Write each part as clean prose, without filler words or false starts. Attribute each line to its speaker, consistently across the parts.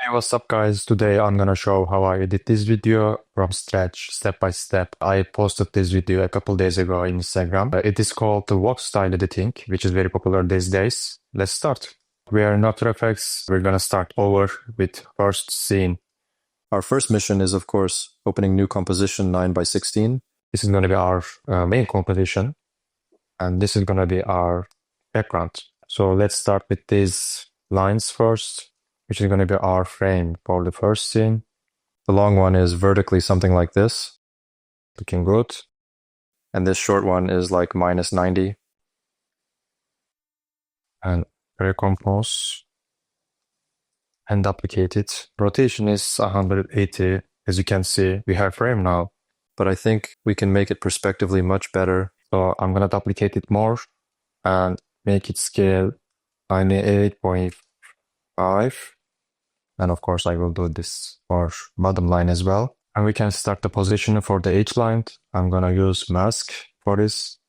Speaker 1: Hey, what's up, guys? Today I'm gonna show how I edit this video from scratch, step by step. I posted this video a couple days ago on Instagram. It is called the Vox style editing, which is very popular these days. Let's start. We are in After Effects. We're gonna start over with first scene. Our first mission is, of course, opening new composition 9 by 16. This is gonna be our main composition, and this is gonna be our background. So let's start with these lines first, which is going to be our frame for the first scene. The long one is vertically something like this, looking good. And this short one is like minus 90. And recompose and duplicate it. Rotation is 180. As you can see, we have frame now, but I think we can make it perspectively much better. So I'm going to duplicate it more and make it scale 98.5. And of course, I will do this for bottom line as well. And we can start the position for the H line. I'm gonna use mask for this.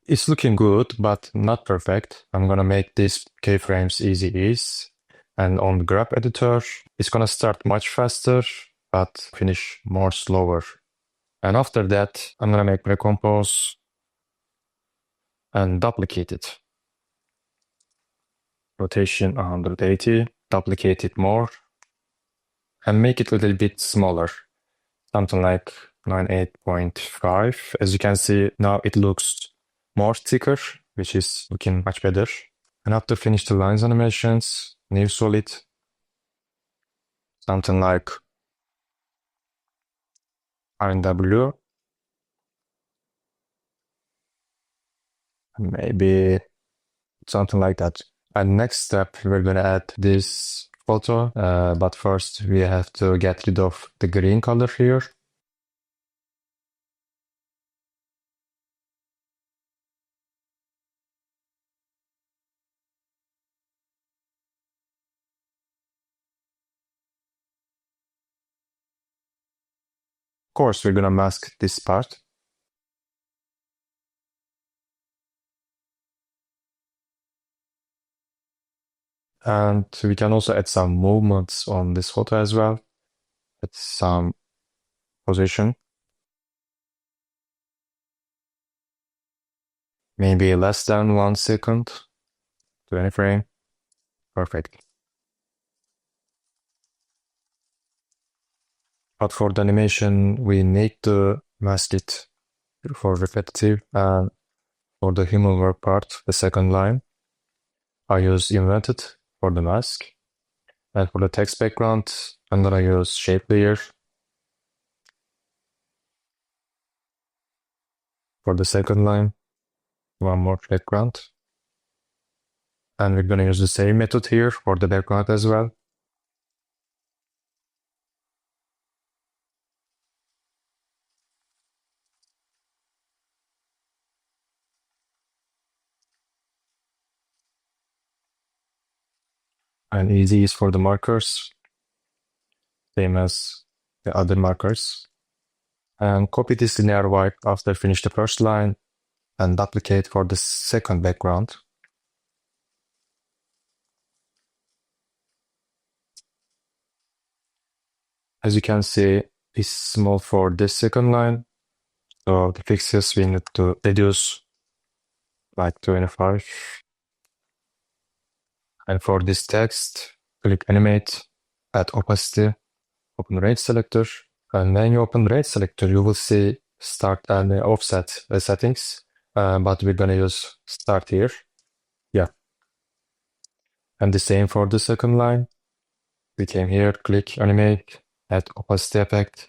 Speaker 1: It's looking good, but not perfect. I'm gonna make these keyframes easy ease. And on the graph editor, it's gonna start much faster, but finish more slower. And after that, I'm gonna make recompose and duplicate it. Rotation 180, duplicate it more, and make it a little bit smaller, something like 98.5. As you can see, now it looks more thicker, which is looking much better. And after finish the lines animations, new solid, something like RNW, maybe something like that. And next step, we're gonna add this photo, but first we have to get rid of the green color here. Of course, we're gonna mask this part. And we can also add some movements on this photo as well. Add some position. Maybe less than 1 second to any frame. Perfect. But for the animation, we need to mask it for repetitive. And for the human work part, the second line, I use invented for the mask. And for the text background, I'm gonna use shape layer. For the second line, one more background. And we're gonna use the same method here for the background as well. And easy is for the markers, same as the other markers. And copy this linear wipe after finish the first line and duplicate for the second background. As you can see, it's small for this second line. So the fixes we need to reduce like 25. And for this text, click animate, add opacity, open range selector. And when you open range selector, you will see start and offset settings. But we're gonna use start here. Yeah. And the same for the second line. We came here, click animate, add opacity effect,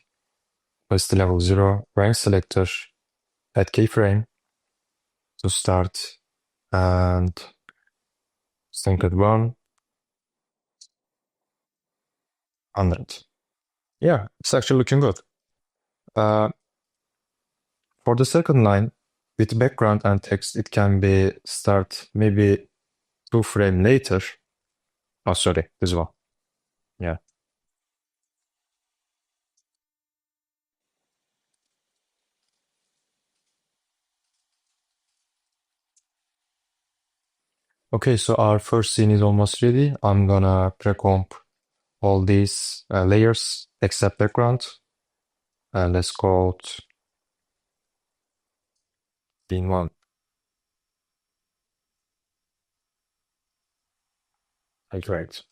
Speaker 1: opacity level 0, range selector, add keyframe to start, and sync at 100. Yeah, it's actually looking good. For the second line, with background and text, it can be start maybe 2 frame later. Oh, sorry, this one. Yeah. Okay, so our first scene is almost ready. I'm gonna pre-comp all these layers except background. Let's go to scene one. Okay, great.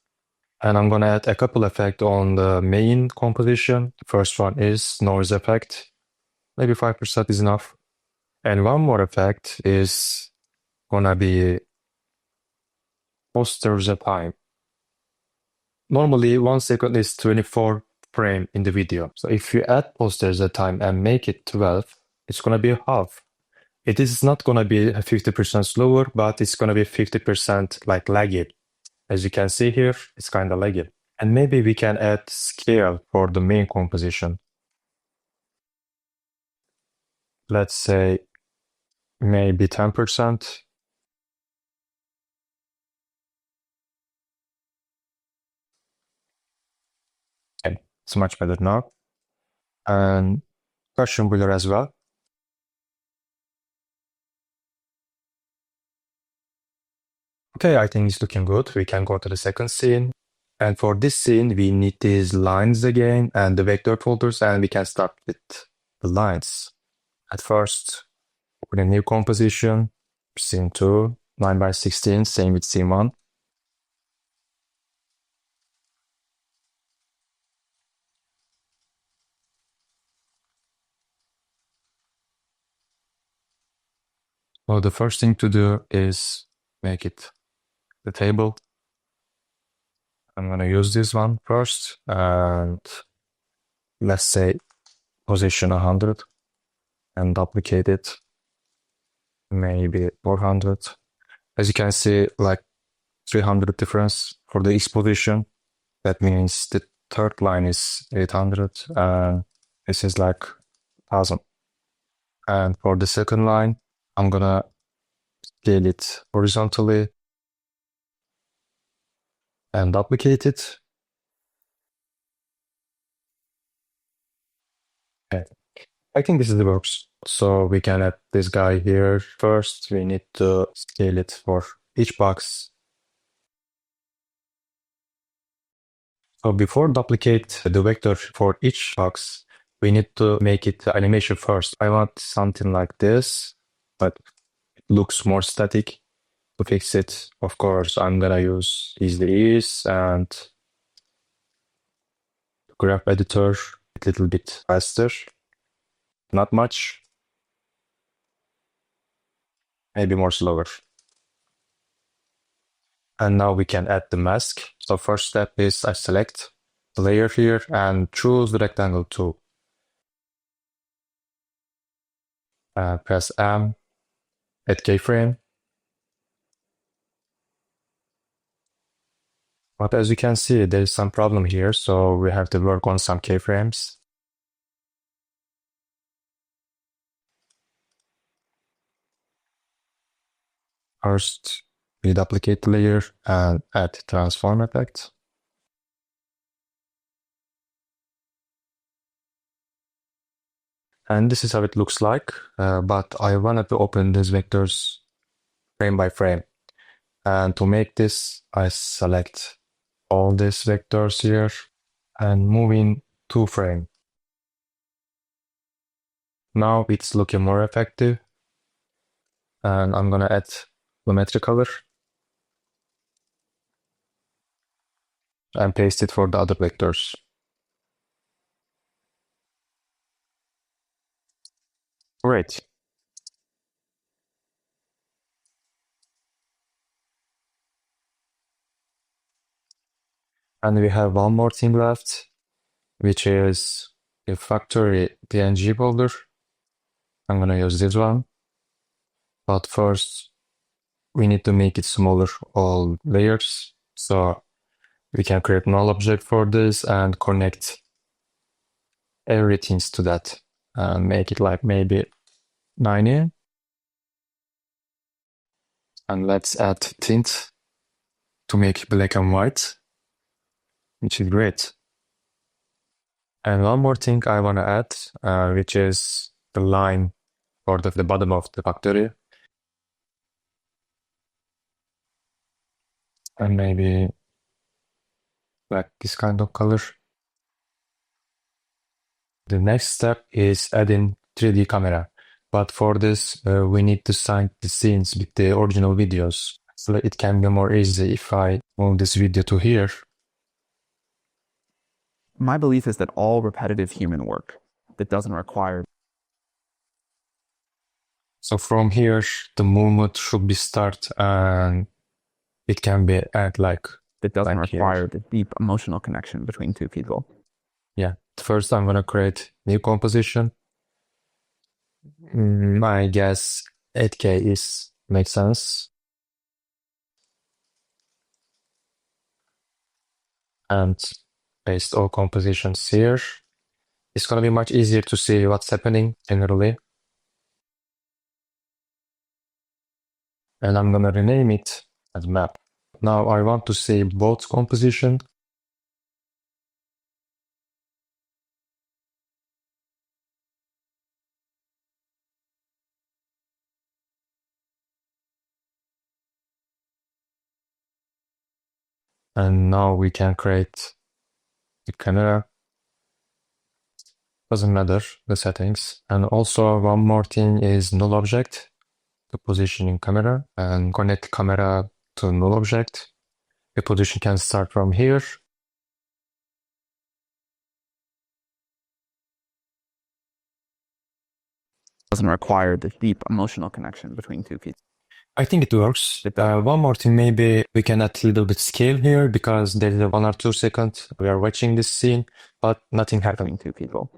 Speaker 1: And I'm gonna add a couple effects on the main composition. The first one is noise effect. Maybe 5% is enough. And one more effect is gonna be posters at time. Normally, 1 second is 24 frame in the video. So if you add posters at time and make it 12, it's gonna be half. It is not gonna be 50% slower, but it's gonna be 50% like laggy. As you can see here, it's kind of laggy. And maybe we can add scale for the main composition. Let's say maybe 10%. Okay, it's much better now. And cushion blur as well. Okay, I think it's looking good. We can go to the second scene. And for this scene, we need these lines again and the vector folders, and we can start with the lines. At first, open a new composition, scene 2, 9 by 16, same with scene 1. Well, the first thing to do is make it the table. I'm gonna use this one first, and let's say position 100 and duplicate it, maybe 400. As you can see, like 300 difference for the X position. That means the third line is 800, and this is like 1000. And for the second line, I'm gonna scale it horizontally and duplicate it. Okay. I think this is the works. So we can add this guy here. First, we need to scale it for each box. So before duplicate the vector for each box, we need to make it animation first. I want something like this, but it looks more static. To fix it, of course, I'm gonna use easy ease and graph editor a little bit faster. Not much, maybe more slower. And now we can add the mask. So first step is I select the layer here and choose the rectangle tool. Press M, add keyframe. But as you can see, there is some problem here, so we have to work on some keyframes. First, we duplicate the layer and add transform effect. And this is how it looks like, but I wanted to open these vectors frame by frame. And to make this, I select all these vectors here and move in 2 frame. Now it's looking more effective. And I'm gonna add geometry color and paste it for the other vectors. Great. And we have one more thing left, which is a factory PNG folder. I'm gonna use this one. But first, we need to make it smaller, all layers. So we can create null object for this and connect everything to that and make it like maybe 90. And let's add tint to make black and white, which is great. And one more thing I want to add, which is the line for the bottom of the factory. and maybe like this kind of color. The next step is adding 3D camera. But for this, we need to sync the scenes with the original videos. So it can be more easy if I move this video to here.
Speaker 2: My belief is that all repetitive human work that doesn't require
Speaker 1: So from here, the movement should be start and it can be at like
Speaker 2: that doesn't
Speaker 1: like
Speaker 2: require
Speaker 1: here.
Speaker 2: the deep emotional connection between two people.
Speaker 1: Yeah. First, I'm gonna create new composition. I guess 8K is makes sense. And paste all compositions here. It's gonna be much easier to see what's happening generally. And I'm gonna rename it as map. Now I want to see both composition. And now we can create the camera. Doesn't matter, the settings. And also one more thing is null object, the positioning camera, and connect camera to null object. The position can start from here.
Speaker 2: Doesn't require the deep emotional connection between two people.
Speaker 1: I think it works. One more thing, maybe we can add a little bit scale here because there's a 1 or 2 seconds we are watching this scene, but nothing happened.
Speaker 2: Between two people.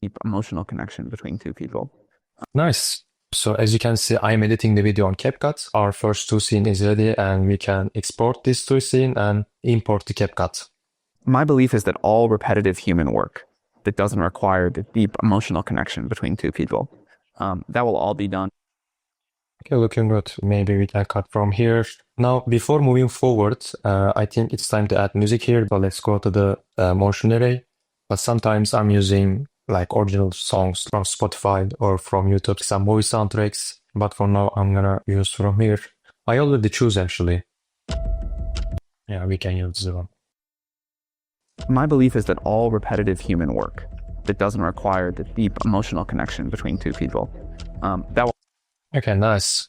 Speaker 2: Deep emotional connection between two people.
Speaker 1: Nice. So as you can see, I'm editing the video on CapCut. Our first 2 scene is ready and we can export this 2 scene and import the CapCut.
Speaker 2: My belief is that all repetitive human work that doesn't require the deep emotional connection between two people, that will all be done.
Speaker 1: Okay, looking good. Maybe we can cut from here. Now, before moving forward, I think it's time to add music here, but let's go to the motion array. But sometimes I'm using like original songs from Spotify or from YouTube, some movie soundtracks. But for now, I'm gonna use from here. I already choose actually. Yeah, we can use this one.
Speaker 2: My belief is that all repetitive human work that doesn't require the deep emotional connection between two people, that will.
Speaker 1: Okay, nice.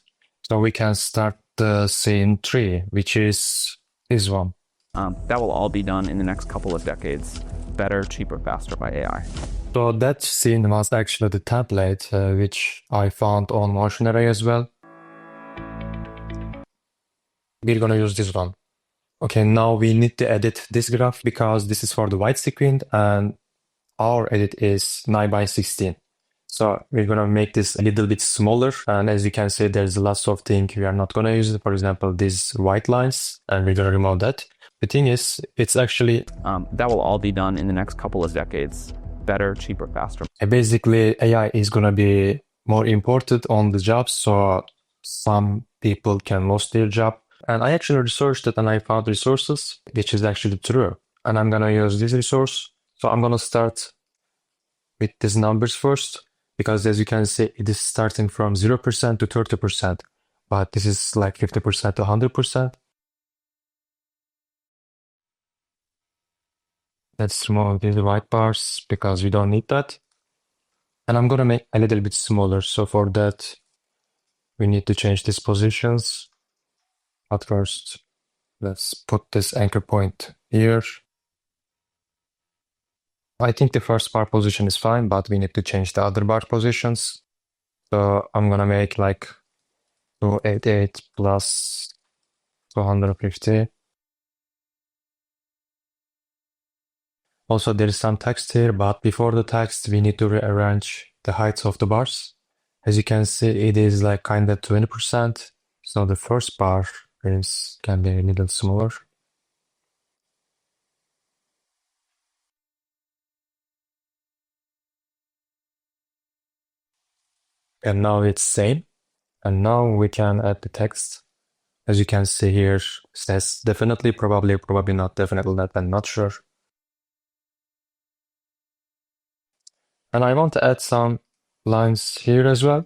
Speaker 1: So we can start the scene 3, which is this one.
Speaker 2: That will all be done in the next couple of decades. Better, cheaper, faster by AI.
Speaker 1: So that scene was actually the template which I found on Motion Array as well. We're gonna use this one. Okay, now we need to edit this graph because this is for the widescreen and our edit is 9 by 16. So we're gonna make this a little bit smaller, and as you can see, there's lots of things we are not gonna use. For example, these white lines, and we're gonna remove that. The thing is, it's actually
Speaker 2: that will all be done in the next couple of decades. Better, cheaper, faster.
Speaker 1: basically AI is gonna be more important on the jobs, so some people can lose their job. And I actually researched it and I found resources, which is actually true. And I'm gonna use this resource. So I'm gonna start with these numbers first, because as you can see, it is starting from 0% to 30%, but this is like 50% to 100%. Let's remove these white bars because we don't need that. And I'm gonna make a little bit smaller. So for that, we need to change these positions. But first, let's put this anchor point here. I think the first bar position is fine, but we need to change the other bar positions. So I'm gonna make like 288 plus 250. Also, there is some text here, but before the text, we need to rearrange the heights of the bars. As you can see, it is like kind of 20%. So the first bar can be a little smaller. And now it's same. And now we can add the text. As you can see here, says definitely, probably, probably not, definitely not, and not sure. And I want to add some lines here as well,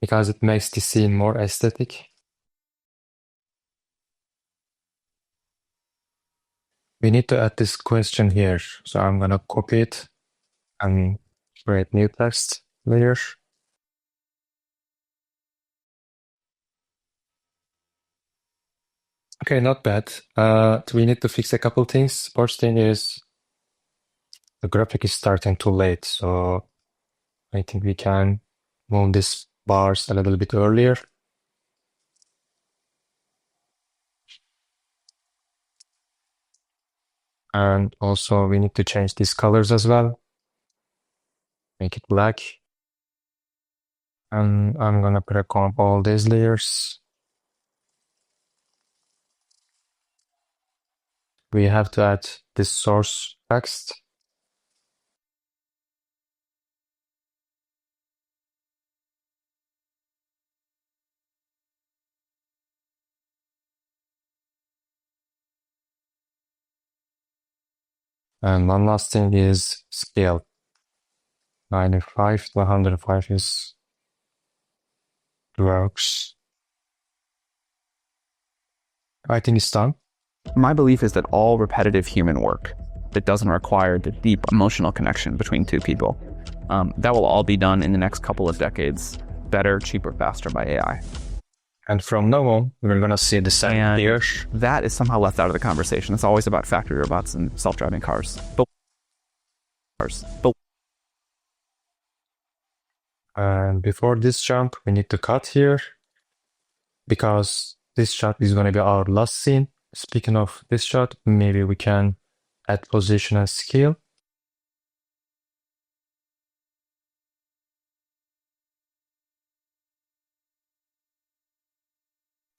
Speaker 1: because it makes the scene more aesthetic. We need to add this question here. So I'm gonna copy it and create new text layer. Okay, not bad. We need to fix a couple things. First thing is the graphic is starting too late, so I think we can move these bars a little bit earlier. And also we need to change these colors as well. Make it black. And I'm gonna pre-comp all these layers. We have to add this source text. And one last thing is scale. 95 to 105 is works. I think it's done.
Speaker 2: My belief is that all repetitive human work that doesn't require the deep emotional connection between two people, that will all be done in the next couple of decades, better, cheaper, faster by AI.
Speaker 1: And from now on, we're gonna see the same here.
Speaker 2: That is somehow left out of the conversation. It's always about factory robots and self-driving cars.
Speaker 1: And before this jump, we need to cut here, because this shot is gonna be our last scene. Speaking of this shot, maybe we can add position and scale.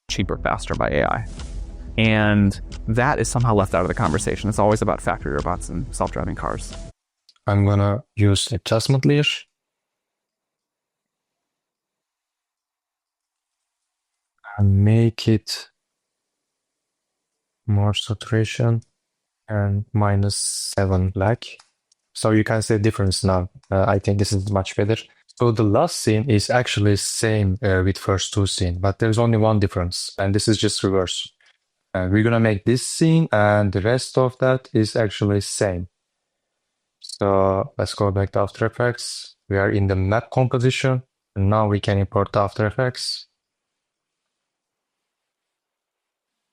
Speaker 2: Cheaper, faster by AI. And that is somehow left out of the conversation. It's always about factory robots and self-driving cars.
Speaker 1: I'm gonna use adjustment layer. And make it more saturation and -7 black. So you can see the difference now. I think this is much better. So the last scene is actually same with first two scene, but there's only one difference, and this is just reverse. We're gonna make this scene, and the rest of that is actually same. So let's go back to After Effects. We are in the map composition, and now we can import After Effects.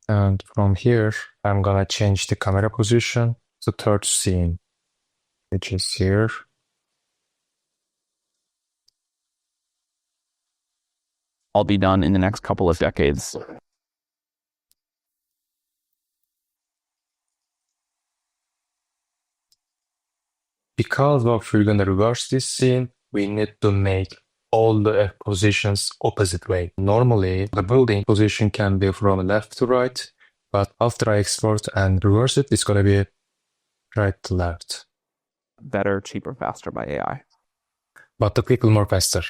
Speaker 1: And from here, I'm gonna change the camera position to third scene, which is here.
Speaker 2: All be done in the next couple of decades.
Speaker 1: Because of we're gonna reverse this scene, we need to make all the positions opposite way. Normally, the building position can be from left to right, but after I export and reverse it, it's gonna be right to left.
Speaker 2: Better, cheaper, faster by AI.
Speaker 1: But the people more faster.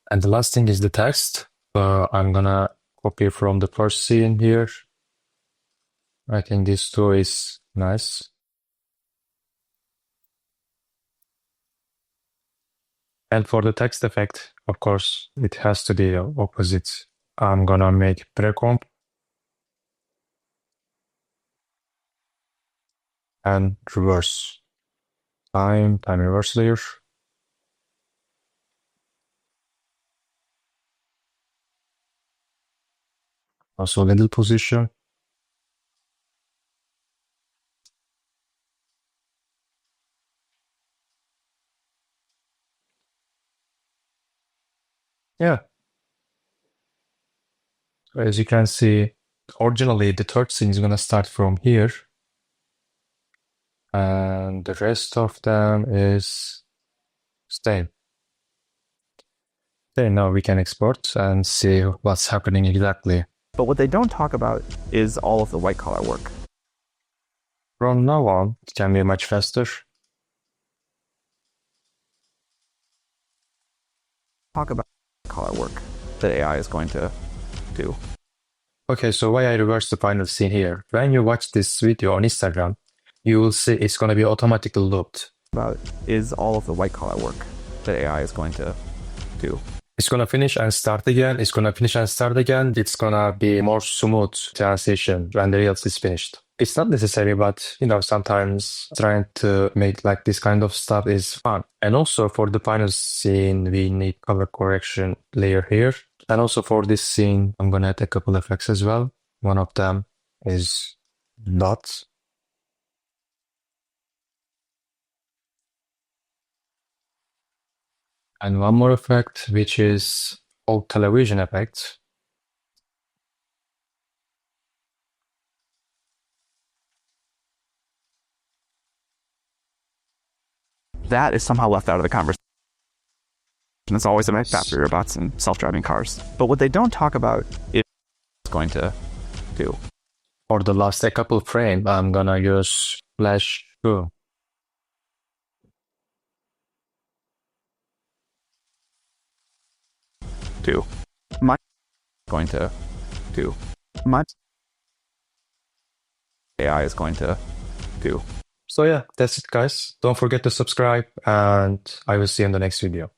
Speaker 1: And the last thing is the text. I'm gonna copy from the first scene here. I think this too is nice. And for the text effect, of course, it has to be opposite. I'm gonna make pre-comp and reverse. Time reverse layer. Also little position. Yeah. So as you can see, originally the third scene is gonna start from here. And the rest of them is same. Okay, now we can export and see what's happening exactly.
Speaker 2: But what they don't talk about is all of the white collar work.
Speaker 1: From now on, it can be much faster.
Speaker 2: Talk about collar work that AI is going to do.
Speaker 1: Okay, so why I reversed the final scene here. When you watch this video on Instagram, you will see it's gonna be automatically looped.
Speaker 2: about is all of the white collar work that AI is going to do.
Speaker 1: It's gonna finish and start again. It's gonna finish and start again. It's gonna be more smooth transition when the reels is finished. It's not necessary, but sometimes trying to make like this kind of stuff is fun. And also for the final scene, we need color correction layer here. And also for this scene, I'm gonna add a couple effects as well. One of them is dots. And one more effect, which is old television effect.
Speaker 2: That is somehow left out of the conversation. It's always a factor robots and self-driving cars. But what they don't talk about is going to do.
Speaker 1: For the last couple frame, I'm gonna use Flash 2.
Speaker 2: My going to do. My AI is going to do.
Speaker 1: So yeah, that's it guys. Don't forget to subscribe and I will see you in the next video.